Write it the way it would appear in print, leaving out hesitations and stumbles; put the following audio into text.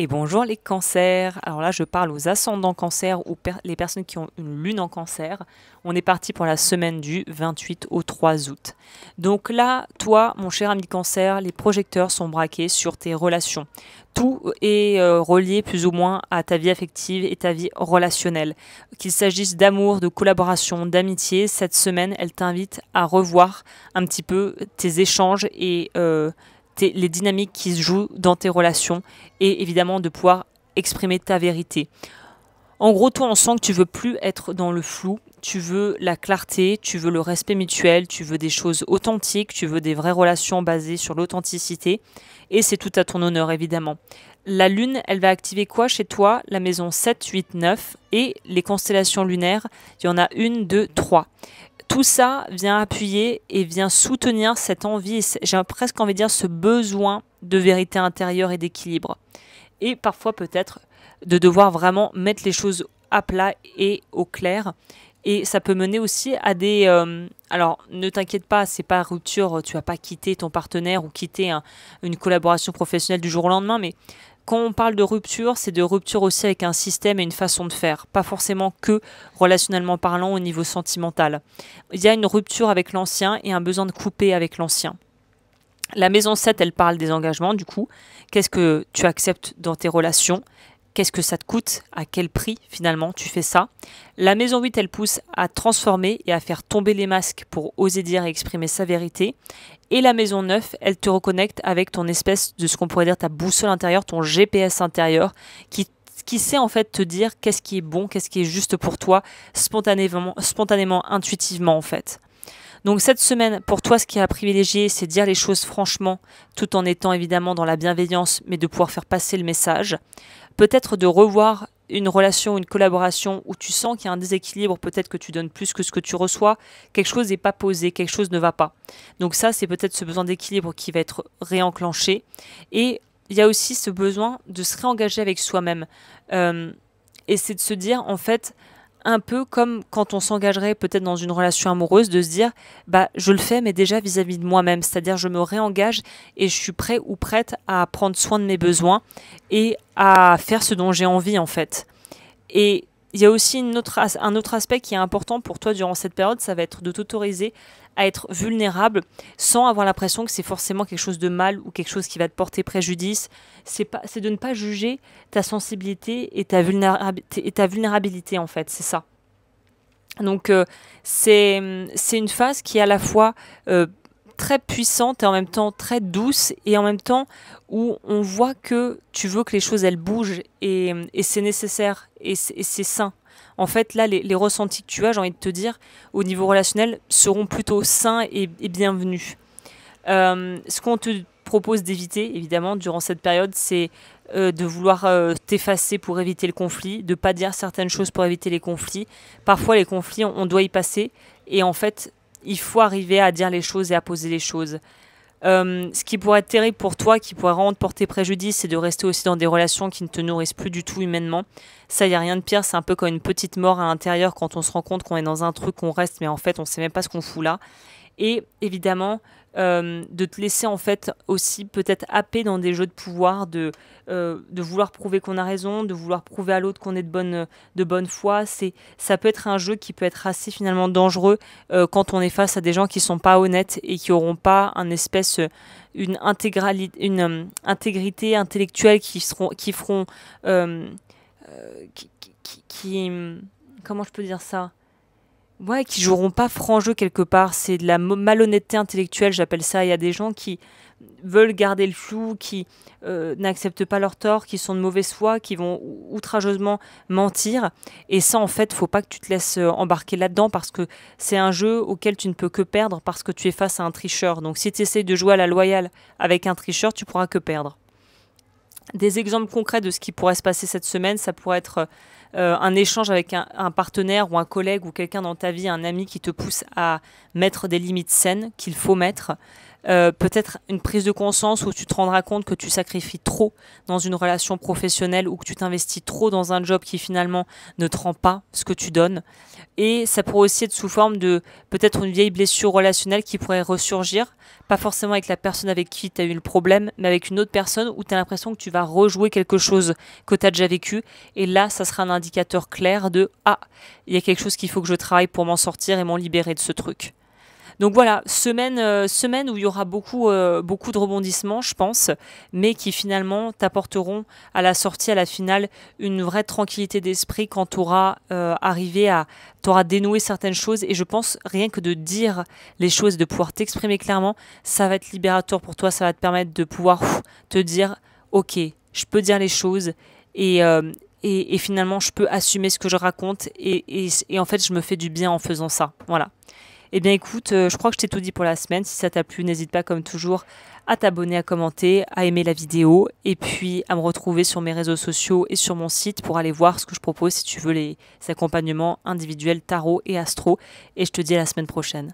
Et bonjour les cancers. Alors là, je parle aux ascendants cancer ou les personnes qui ont une lune en cancer. On est parti pour la semaine du 28 au 3 août. Donc là, toi, mon cher ami cancer, les projecteurs sont braqués sur tes relations. Tout est relié plus ou moins à ta vie affective et ta vie relationnelle. Qu'il s'agisse d'amour, de collaboration, d'amitié, cette semaine, elle t'invite à revoir un petit peu tes échanges et les dynamiques qui se jouent dans tes relations et évidemment de pouvoir exprimer ta vérité. En gros, toi, on sent que tu veux plus être dans le flou, tu veux la clarté, tu veux le respect mutuel, tu veux des choses authentiques, tu veux des vraies relations basées sur l'authenticité et c'est tout à ton honneur évidemment. La lune, elle va activer quoi chez toi? La maison 7, 8, 9 et les constellations lunaires, il y en a 1, 2, 3. Tout ça vient appuyer et vient soutenir cette envie, j'ai presque envie de dire ce besoin de vérité intérieure et d'équilibre. Et parfois peut-être de devoir vraiment mettre les choses à plat et au clair. Et ça peut mener aussi à des... alors ne t'inquiète pas, c'est pas rupture, tu vas pas quitter ton partenaire ou quitter une collaboration professionnelle du jour au lendemain, mais quand on parle de rupture, c'est de rupture aussi avec un système et une façon de faire, pas forcément que relationnellement parlant au niveau sentimental. Il y a une rupture avec l'ancien et un besoin de couper avec l'ancien. La maison 7, elle parle des engagements, du coup. Qu'est-ce que tu acceptes dans tes relations? Qu'est-ce que ça te coûte? À quel prix, finalement, tu fais ça? La maison 8, elle pousse à transformer et à faire tomber les masques pour oser dire et exprimer sa vérité. Et la maison 9, elle te reconnecte avec ton espèce de ce qu'on pourrait dire ta boussole intérieure, ton GPS intérieur, qui sait en fait te dire qu'est-ce qui est bon, qu'est-ce qui est juste pour toi, spontanément, intuitivement en fait. Donc cette semaine, pour toi, ce qui est à privilégier, c'est de dire les choses franchement, tout en étant évidemment dans la bienveillance, mais de pouvoir faire passer le message. Peut-être de revoir une relation, une collaboration où tu sens qu'il y a un déséquilibre, peut-être que tu donnes plus que ce que tu reçois, quelque chose n'est pas posé, quelque chose ne va pas. Donc ça, c'est peut-être ce besoin d'équilibre qui va être réenclenché. Et il y a aussi ce besoin de se réengager avec soi-même. Et c'est de se dire, en fait, un peu comme quand on s'engagerait peut-être dans une relation amoureuse, de se dire bah je le fais mais déjà vis-à-vis de moi-même, c'est-à-dire je me réengage et je suis prêt ou prête à prendre soin de mes besoins et à faire ce dont j'ai envie en fait. Et il y a aussi un autre aspect qui est important pour toi durant cette période, ça va être de t'autoriser à être vulnérable sans avoir l'impression que c'est forcément quelque chose de mal ou quelque chose qui va te porter préjudice. C'est de ne pas juger ta sensibilité et ta vulnérabilité en fait, c'est ça. Donc c'est une phase qui est à la fois très puissante et en même temps très douce et en même temps où on voit que tu veux que les choses elles bougent et c'est nécessaire et c'est sain. En fait là les ressentis que tu as, j'ai envie de te dire, au niveau relationnel seront plutôt sains et bienvenus. Ce qu'on te propose d'éviter évidemment durant cette période, c'est de vouloir t'effacer pour éviter le conflit, de pas dire certaines choses pour éviter les conflits. Parfois les conflits on doit y passer et en fait il faut arriver à dire les choses et à poser les choses. Ce qui pourrait être terrible pour toi, qui pourrait vraiment te porter préjudice, c'est de rester aussi dans des relations qui ne te nourrissent plus du tout humainement. Ça, il n'y a rien de pire, c'est un peu comme une petite mort à l'intérieur quand on se rend compte qu'on est dans un truc, on reste, mais en fait on ne sait même pas ce qu'on fout là. Et évidemment, de te laisser en fait aussi peut-être happer dans des jeux de pouvoir, de vouloir prouver qu'on a raison, de vouloir prouver à l'autre qu'on est de bonne foi. Ça peut être un jeu qui peut être assez finalement dangereux quand on est face à des gens qui sont pas honnêtes et qui auront pas une intégrité intellectuelle qui feront qui comment je peux dire ça? Ouais, qui joueront pas franc jeu quelque part. C'est de la malhonnêteté intellectuelle, j'appelle ça. Il y a des gens qui veulent garder le flou, qui n'acceptent pas leur tort, qui sont de mauvaise foi, qui vont outrageusement mentir. Et ça, en fait, faut pas que tu te laisses embarquer là-dedans parce que c'est un jeu auquel tu ne peux que perdre parce que tu es face à un tricheur. Donc si tu essayes de jouer à la loyale avec un tricheur, tu pourras que perdre. Des exemples concrets de ce qui pourrait se passer cette semaine, ça pourrait être un échange avec un partenaire ou un collègue ou quelqu'un dans ta vie, un ami qui te pousse à mettre des limites saines qu'il faut mettre. peut-être une prise de conscience où tu te rendras compte que tu sacrifies trop dans une relation professionnelle ou que tu t'investis trop dans un job qui finalement ne te rend pas ce que tu donnes. Et ça pourrait aussi être sous forme de peut-être une vieille blessure relationnelle qui pourrait ressurgir, pas forcément avec la personne avec qui tu as eu le problème, mais avec une autre personne où tu as l'impression que tu vas rejouer quelque chose que tu as déjà vécu. Et là, ça sera un indicateur clair de « Ah, il y a quelque chose qu'il faut que je travaille pour m'en sortir et m'en libérer de ce truc ». Donc voilà, semaine où il y aura beaucoup de rebondissements, je pense, mais qui finalement t'apporteront à la sortie, à la finale, une vraie tranquillité d'esprit quand tu auras t'auras dénoué certaines choses. Et je pense rien que de dire les choses, de pouvoir t'exprimer clairement, ça va être libérateur pour toi, ça va te permettre de pouvoir te dire, ok, je peux dire les choses et finalement je peux assumer ce que je raconte et en fait je me fais du bien en faisant ça. Voilà. Eh bien écoute, je crois que je t'ai tout dit pour la semaine. Si ça t'a plu, n'hésite pas comme toujours à t'abonner, à commenter, à aimer la vidéo et puis à me retrouver sur mes réseaux sociaux et sur mon site pour aller voir ce que je propose si tu veux les accompagnements individuels tarot et astro. Et je te dis à la semaine prochaine.